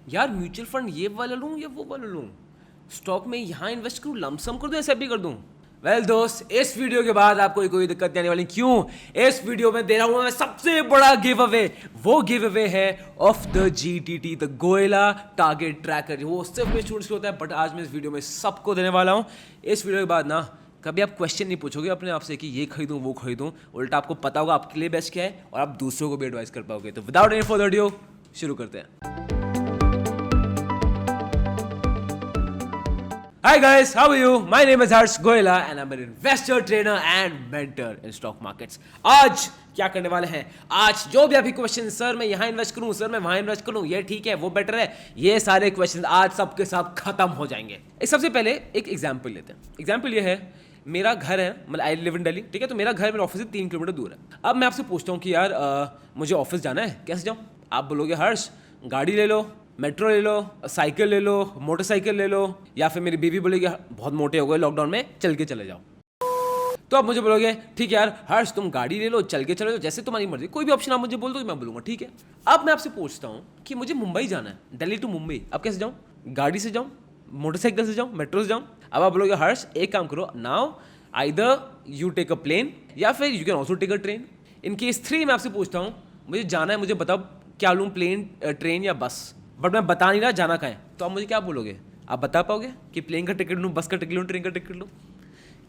यार mutual fund ये वाला लूँ या वो वाला लूँ, स्टॉक में यहाँ इन्वेस्ट करूँ, लमसम कर दूँ, ऐसा भी कर दूँ। वेल दोस्त, इस वीडियो के बाद आपको कोई दिक्कत नहीं आने वाली। क्यों? इस वीडियो में दे रहा हूँ मैं सबसे बड़ा गिव अवे। वो गिव अवे है of the GTT, the Goyla target tracker. वो सिर्फ मेरे स्टूडेंट्स को होता है, बट आज मैं इस वीडियो में सबको देने वाला हूँ। इस वीडियो के बाद ना कभी आप क्वेश्चन नहीं पूछोगे अपने आप से कि ये खरीदूं वो खरीदूं, उल्टा आपको पता होगा आपके लिए बेस्ट क्या है और आप दूसरों को भी एडवाइस कर पाओगे। तो विदाउट एनी फर्दर अडू शुरू करते हैं। Hi guys, how are you? My name is Harsh Goyala and I'm an investor, trainer and mentor in stock markets. आज क्या करने वाले हैं? आज जो भी आपके क्वेश्चन, सर मैं यहाँ इन्वेस्ट करूँ, सर मैं वहाँ इन्वेस्ट करूँ, ये ठीक है वो बेटर है, ये सारे क्वेश्चन आज सबके सब खत्म हो जाएंगे। सबसे पहले एक एग्जाम्पल लेते हैं। एग्जाम्पल ये है, मेरा घर है, मतलब आई लिव इन दिल्ली, ठीक है, तो मेरा घर मेरे ऑफिस से 3 किलोमीटर दूर है। अब मैं आपसे पूछता हूँ कि यार मुझे ऑफिस जाना है, कैसे जाऊँ? आप बोलोगे हर्ष गाड़ी ले लो, मेट्रो ले लो, साइकिल ले लो, मोटरसाइकिल ले लो, या फिर मेरी बीवी बोलेगी बहुत मोटे हो गए लॉकडाउन में, चल के चले जाओ। तो आप मुझे बोलोगे ठीक है यार हर्ष तुम गाड़ी ले लो, चल के चले जाओ, जैसे तुम्हारी मर्जी, कोई भी ऑप्शन आप मुझे बोल दो मैं बोलूँगा ठीक है। अब मैं आपसे पूछता हूँ कि मुझे मुंबई जाना है, दिल्ली टू मुंबई, अब कैसे जाऊँ? गाड़ी से जाऊँ, मोटरसाइकिल से जाऊँ, मेट्रो से जाऊँ? अब आप बोलोगे हर्ष एक काम करो, now either you take a plane या फिर you can also take a train. In case 3 मैं आपसे पूछता हूँ, मुझे जाना है, मुझे बताओ क्या लूँ, प्लेन, ट्रेन या बस? बट मैं बता नहीं रहा जाना कहाँ है, तो आप मुझे क्या बोलोगे? आप बता पाओगे कि प्लेन का टिकट लूँ, बस का टिकट लूँ, ट्रेन का टिकट लूँ?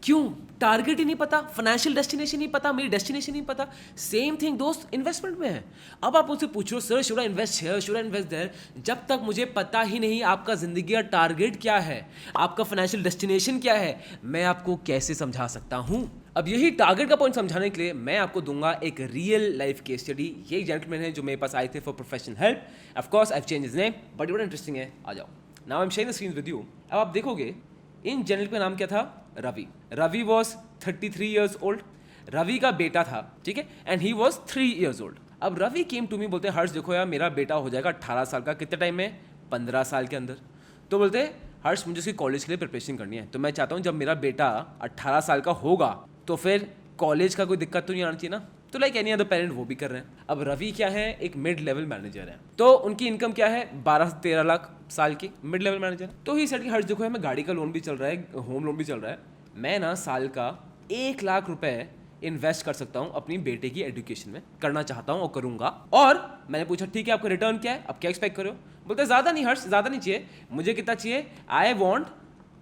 क्यों? टारगेट ही नहीं पता, फाइनेंशियल डेस्टिनेशन नहीं पता, मेरी डेस्टिनेशन नहीं पता। सेम थिंग दोस्त इन्वेस्टमेंट में है। अब आप मुझसे पूछो sir should I invest here, should I invest their? जब तक मुझे पता ही नहीं आपका जिंदगी का टारगेट क्या है, आपका फाइनेंशियल डेस्टिनेशन क्या है, मैं आपको कैसे समझा सकता हूँ? अब यही टारगेट का पॉइंट समझाने के लिए मैं आपको दूंगा एक रियल लाइफ केस स्टडी। ये जेंटलमैन है जो मेरे पास आए थे for professional help. Of course I have changed his name, but बड़ा इंटरेस्टिंग है, आ जाओ। Now I am sharing the screen with you. अब आप देखोगे इन जेंटलमैन का नाम क्या था? Ravi. Ravi was 33 years old. Ravi का बेटा था, ठीक है, and he was 3 years old. अब रवि केम टू मी, बोलते हर्ष देखो यार मेरा बेटा हो जाएगा 18 साल का, कितने टाइम में? 15 साल के अंदर। तो बोलते हर्ष मुझे उसकी कॉलेज के लिए प्रिपरेशन करनी है, तो मैं चाहता हूँ जब मेरा बेटा 18 साल का होगा तो फिर कॉलेज का कोई दिक्कत तो नहीं आना चाहिए ना। तो लाइक एनी अदर पेरेंट वो भी कर रहे हैं। अब रवि क्या है, एक मिड लेवल मैनेजर है, तो उनकी इनकम क्या है? 12 से 13 लाख साल की, मिड लेवल मैनेजर। तो ही सेट कि हर्ष देखो है मैं गाड़ी का लोन भी चल रहा है, होम लोन भी चल रहा है, मैं ना साल का 1 लाख रुपए इन्वेस्ट कर सकता हूँ अपनी बेटे की एजुकेशन में, करना चाहता हूँ और करूंगा। और मैंने पूछा ठीक है आपका रिटर्न क्या है, अब क्या एक्सपेक्ट करो? बोलते ज़्यादा नहीं हर्ष, ज़्यादा नहीं चाहिए, मुझे कितना चाहिए? I want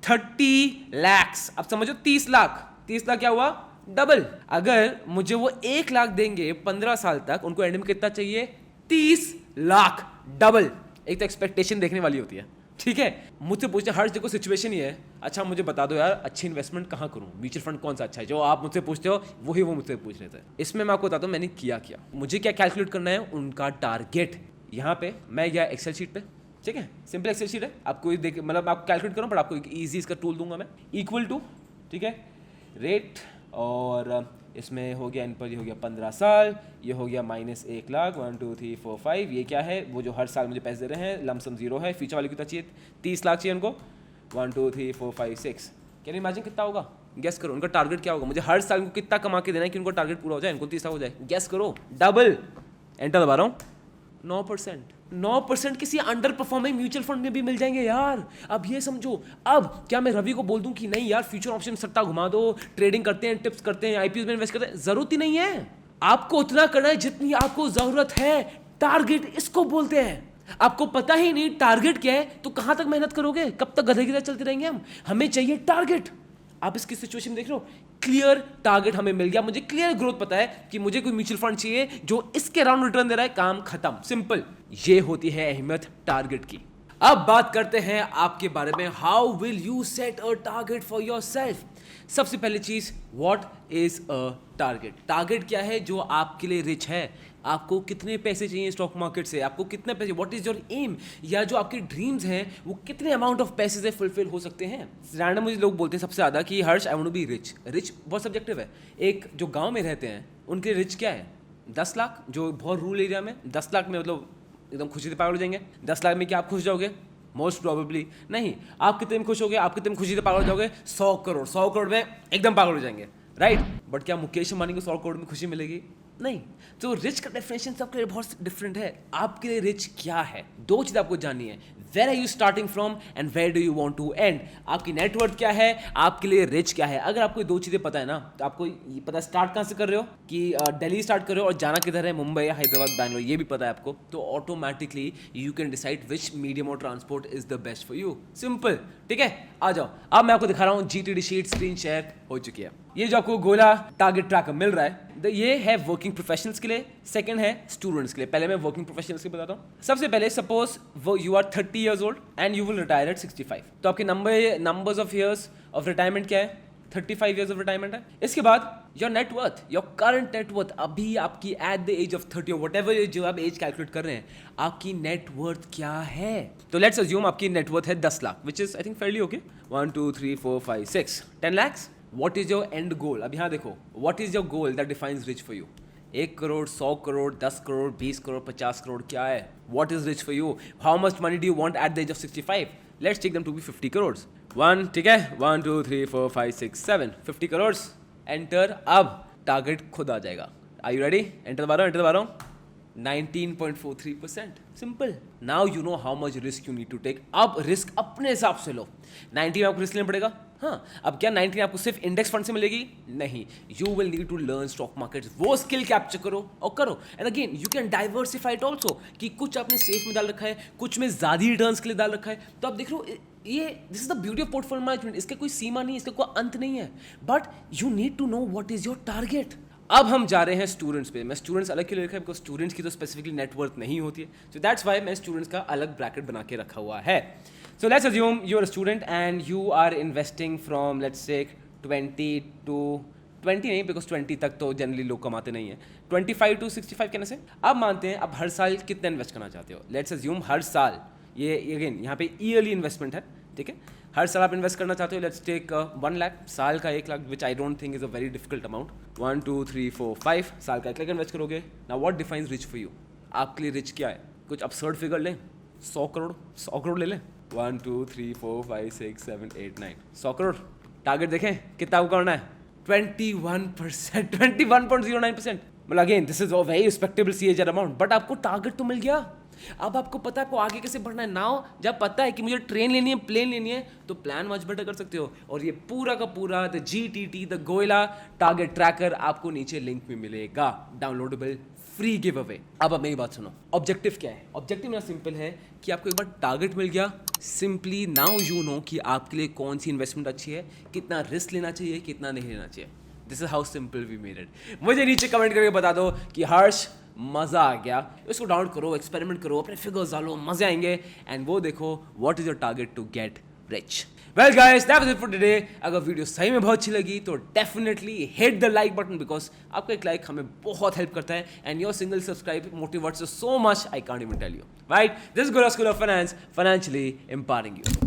30 lakhs. अब समझो 30 लाख, 30 लाख क्या हुआ? डबल। अगर मुझे वो 1 लाख देंगे 15 साल तक, उनको एंड में कितना चाहिए? 30 लाख, डबल। एक तो एक्सपेक्टेशन देखने वाली होती है, ठीक है। मुझसे पूछते हर्ष देखो सिचुएशन ये है, अच्छा मुझे बता दो यार अच्छी इन्वेस्टमेंट कहाँ करूँ, म्यूचुअल फंड कौन सा अच्छा है? जो आप मुझसे पूछते हो वही वो मुझसे पूछ रहे थे। इसमें मैं आपको बताता हूँ मैंने किया मुझे क्या कैलकुलेट करना है, उनका टारगेट। यहाँ पे मैं गया एक्सेल शीट पे, ठीक है, सिंपल एक्सेल शीट है, आपको देख मतलब आप कैलकुलेट करो, बट आपको एक ईजी इसका टूल दूंगा मैं। इक्वल टू, ठीक है, रेट, और इसमें हो गया, इन पर ये हो गया 15 साल, ये हो गया -1 लाख, 1 2 3 4 5, ये क्या है? वो जो हर साल मुझे पैसे दे रहे हैं, लमसम 0 है। फ्यूचर वाले कितना चाहिए? 30 लाख चाहिए उनको। 1 2 3 4 5 6, कैन यू इमेजिन कितना होगा? गेस करो उनका टारगेट क्या होगा? मुझे हर साल को कितना कमा के देना है कि उनका टारगेट पूरा हो जाए, उनको 30 लाख हो जाए? गेस करो, डबल। एंटर दबा रहा हूँ, 9%। 9% किसी अंडर परफॉर्मिंग म्यूचुअल फंड में भी मिल जाएंगे यार। अब ये समझो, अब क्या मैं रवि को बोल दूं कि नहीं यार फ्यूचर ऑप्शन सट्टा घुमा दो, ट्रेडिंग करते हैं, टिप्स करते हैं, आईपीओ में इन्वेस्ट करते हैं? जरूरत ही नहीं है। आपको उतना करना है जितनी आपको जरूरत है। टारगेट इसको बोलते हैं। आपको पता ही नहीं टारगेट क्या है तो कहां तक मेहनत करोगे? कब तक गधे की तरह चलते रहेंगे हम? हमें चाहिए टारगेट। आप इसकी सिचुएशन देख रहे हो, क्लियर टारगेट हमें मिल गया, मुझे क्लियर ग्रोथ पता है कि मुझे कोई म्यूचुअल फंड चाहिए जो इसके राउंड रिटर्न दे रहा है, काम खत्म, सिंपल। ये होती है अहमियत टारगेट की। अब बात करते हैं आपके बारे में, how will you set a target for yourself. सबसे पहली चीज, what is a target? Target क्या है जो आपके लिए रिच है? आपको कितने पैसे चाहिए स्टॉक मार्केट से, आपको कितने पैसे, व्हाट इज योर एम, या जो आपके ड्रीम्स हैं वो कितने अमाउंट ऑफ पैसे से फुलफिल हो सकते हैं। रैंडम मुझे लोग बोलते हैं सबसे ज़्यादा कि Harsh I want to be rich. Rich बहुत सब्जेक्टिव है। एक जो गांव में रहते हैं उनके रिच क्या है? 10 लाख। जो बहुत रूरल एरिया में 10 लाख में मतलब एकदम खुशी से पागल हो जाएंगे। 10 लाख में क्या आप खुश जाओगे? मोस्ट प्रोबेबली नहीं। आप कितने में खुश होगे? आप कितने में खुशी से पागल हो जाओगे? 100 करोड़। 100 करोड़ में एकदम पागल हो जाएंगे, राइट। बट क्या मुकेश अंबानी को 100 करोड़ में खुशी मिलेगी? नहीं। तो रिच का डेफिनेशन सबके लिए बहुत डिफरेंट है। आपके लिए रिच क्या है, दो चीज़ आपको जाननी है। Where are you starting from and where do you want to end. आपकी नेटवर्थ क्या है, आपके लिए रिच क्या है। अगर आपको ये दो चीज़ें पता है ना, तो आपको ये पता स्टार्ट कहाँ से कर रहे हो कि दिल्ली स्टार्ट कर रहे हो और जाना किधर है, मुंबई, हैदराबाद, बैंगलोर, ये भी पता है आपको, तो automatically you can decide which medium और transport is the best for you. Simple, ठीक है। आ जाओ, अब मैं आपको दिखा रहा हूँ GTD शीट स्क्रीन शेयर हो चुकी है। ये जो आपको गोला टारगेट ट्रैकर मिल रहा है, ये है वर्किंग प्रोफेशनल्स के लिए, सेकंड है स्टूडेंट्स के लिए। पहले मैं वर्किंग प्रोफेशनल्स के बताता हूँ। सबसे पहले suppose you are 30 years old and you will retire at 65। तो आपके numbers of years of retirement क्या है, 35 ईयर्स ऑफ रिटायरमेंट है। इसके बाद your net worth, your current net worth, अभी आपकी एट द एज ऑफ 30 और व्हाटएवर जो आप एज कैलकुलेट कर रहे हैं, आपकी नेटवर्थ क्या है। तो लेट्स अज्यूम आपकी नेटवर्थ है 10 lakh, which is I think Fairlie okay. 1 2 3 4 5 6 10 lakhs। What is your end goal? अब यहाँ देखो, what is your goal that defines rich for you? 1 crore, 100 crore, 10 crore, 20 crore, 50 crore, क्या है? What is rich for you? How much money do you want at the age of 65? Let's take them to be 50 crores. 1, ठीक है, 1 2 3 4 5 6 7 50 crores. Enter, अब target खुद आ जाएगा। Are you ready? Enter दबा रहा हूँ। 19.43%। Simple. Now you know how much risk you need to take. अब risk अपने हिसाब से लो। 19 आपको रिस्क लेना पड़ेगा। हाँ, अब क्या 19 आपको सिर्फ इंडेक्स फंड से मिलेगी? नहीं, you will need to learn stock markets. वो स्किल कैप्चर करो और करो। And again you can diversify it also, कि कुछ आपने सेफ में डाल रखा है, कुछ में ज़्यादा रिटर्न्स के लिए डाल रखा है। तो आप देख लो, ये this is the beauty of portfolio management. इसका कोई सीमा नहीं है, इसका कोई अंत नहीं है, but you need to know what is your target. अब हम जा रहे हैं स्टूडेंट्स पे। मैं स्टूडेंट्स अलग क्यों लिखा है, बिकॉज स्टूडेंट्स की तो स्पेसिफिकली नेटवर्थ नहीं होती है। सो दैट्स वाई मैं स्टूडेंट्स का अलग ब्रैकेट बना के रखा हुआ है। So let's assume you are a student and you are investing from let's say 20 to 20 नहीं, बिकॉज 20 तक तो जनरली लोग कमाते नहीं है, 25 टू 65 कहने से। अब मानते हैं, अब हर साल कितना इन्वेस्ट करना चाहते हो। लेट्स अज्यूम हर साल, ये अगेन यहाँ पे ईयरली इन्वेस्टमेंट है, ठीक है। हर साल आप इन्वेस्ट करना चाहते हो, लेट्स टेक 1 लाख, साल का 1 lakh, which I don't think is a very difficult amount. 1 2 3 4 5 साल का 1 लाख इन्वेस्ट करोगे। Now what defines rich for you? आपके लिए रिच क्या है? कुछ अपसर्ड फिगर लें, 100 करोड़ ले लें। 1 2 3 4 5 6 7 8 9 100 करोड़। टारगेट देखें कितना आपको करना है, 21%, 21.09%। मतलब again this is a very respectable CAGR amount, but आपको टारगेट तो मिल गया। अब आपको पता है आपको आगे कैसे बढ़ना है। नाउ जब पता है कि मुझे ट्रेन लेनी है, प्लेन लेनी है, तो प्लान मच बेटर कर सकते हो। और ये पूरा का पूरा the GTT the Goyla target tracker आपको नीचे लिंक में मिलेगा, डाउनलोडेबल, फ्री गिव अवे। अब मेरी बात सुनो, ऑब्जेक्टिव क्या है? ऑब्जेक्टिव मेरा सिंपल है कि आपको एक बार टारगेट मिल गया, सिंपली नाउ यू नो कि आपके लिए कौन सी इन्वेस्टमेंट अच्छी है, कितना रिस्क लेना चाहिए, कितना नहीं लेना चाहिए। This is how simple we made it. मुझे नीचे कमेंट करके बता दो कि हर्ष मज़ा आ गया, इसको डाउनलोड करो, एक्सपेरिमेंट करो, अपने फिगर्स डालो, मजे आएंगे, एंड वो देखो what is your target to get rich. Well guys, that was it for today. अगर वीडियो सही में बहुत अच्छी लगी तो definitely hit the like button, because आपका एक लाइक हमें बहुत हेल्प करता है, and your single subscribe motivates us so much, I can't even tell you. Right, this is Gola school of finance, financially empowering you.